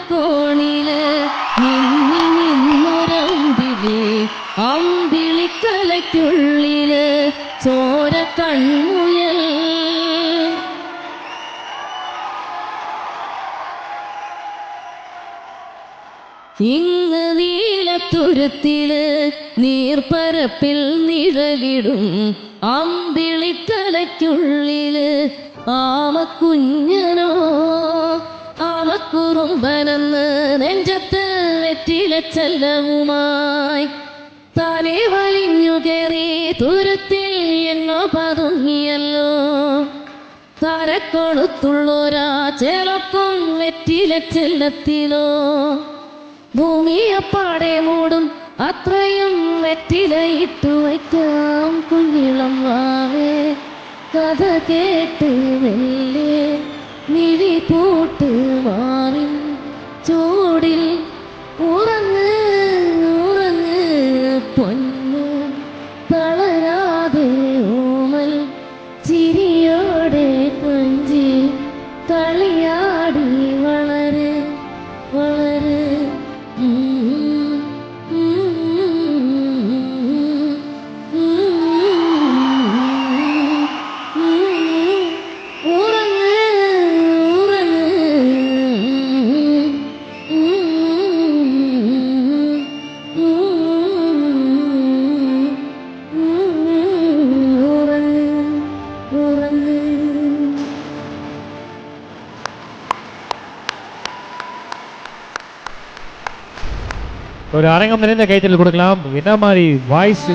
കോണില് നിന്നിൽ നിന്നൊരമ്പിളി അമ്പിളിക്കലയ്ക്കുള്ളില് ചോര കൺമുയൽ ഇങ്ങ് നീലത്തുരുത്തില് നീർപ്പരപ്പിൽ നിഴലിടും അമ്പിളിക്കലയ്ക്കുള്ളില് ആമക്കുഞ്ഞനോ ആമക്കുറുമ്പനെന്ന് നെഞ്ചത്ത് വെറ്റില ചെല്ലവുമായി താനെ വലിഞ്ഞു കയറി തുരുത്തിൽ എന്നോ പതുങ്ങിയല്ലോ തരക്കൊളുത്തുള്ളൊരാ ചേലക്കും വെറ്റില ചെല്ലത്തിലോ ഭൂമിയപ്പാടെ മൂടും അത്രയും വെറ്റിലയിട്ടു വയ്ക്കാം കുഞ്ഞിളം വാവേ കഥ കേട്ട് വെല്ലേ മിഴി പൂട്ട് മാറിൻ ചൂടിൽ ഉറങ്ങ് ഉറങ്ങ് പൊന്നു തളരാതെ ഓമൽ ചിരിയോടെ കൊഞ്ചി കളിയാടി വളര് വളര് ஒரு அரங்கம் நிறைந்த கைத்தறல் கொடுக்கலாம். என்ன மாதிரி வாய்ஸ்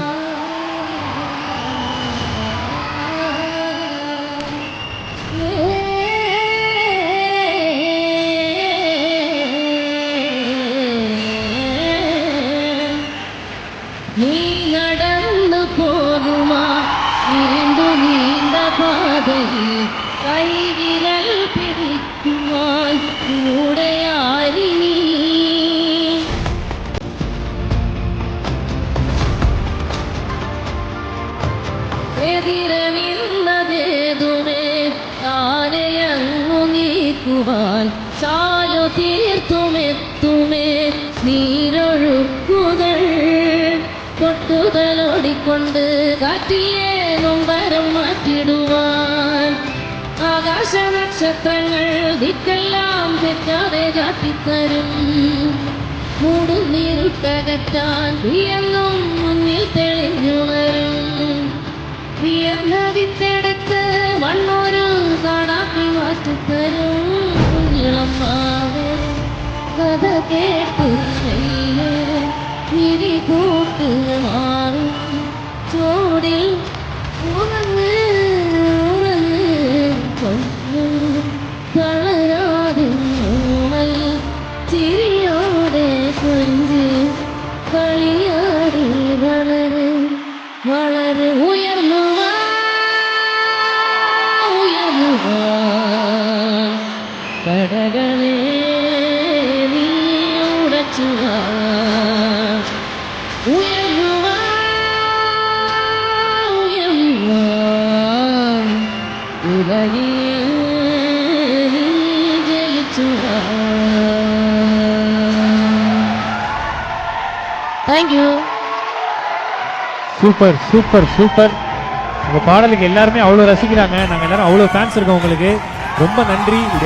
நீ நடந்து போகுமா இரண்டு நீண்ட பாதையில் கைவிரல் பிடிக்குமாய் உடையாரினி എതിരവിന്നതേതുമേ ആനയങ്ങു നീക്കുവാൻ ചാലു തീർത്തുമെത്തുമേ നീരൊഴുക്കുകൾ കൊട്ടുകളോടിക്കൊണ്ട് കാറ്റിലെ നൊമ്പരം മാറ്റിടുവാൻ ആകാശ നക്ഷത്രങ്ങൾ ദിക്കെല്ലാം തെറ്റാതെ കാട്ടിത്തരും മൂടുന്നീരുട്ടകറ്റാൻ വിയങ്ങും മുന്നിൽ തെളിഞ്ഞുണരും വിയർന്നവിത്തെടുത്ത് മണ്ണൂരു കാണാക്കി മാറ്റിത്തരും കുഞ്ഞിളം മാവേ കഥ കേട്ട് തിരി കൂട്ട് മാറും ചൂടിൽ ഉറങ്ങ് ഉറങ്ങ് കൊന്നു തളരാതെ ഓമൽ ചിരിയോടെ കൊഞ്ച് കളിയാടി വളര് വളര് ഉയർന്നു കടകളെ നീ ഉടച്ചുക Thank you. Super super super. உங்க பாடலுக்கு எல்லாருமே அவ்வளோ ரசிக்கிறாங்க. நாங்கள் எல்லாரும் அவ்வளோ ஃபேன்ஸ் இருக்கோம் உங்களுக்கு. ரொம்ப நன்றி. இப்படி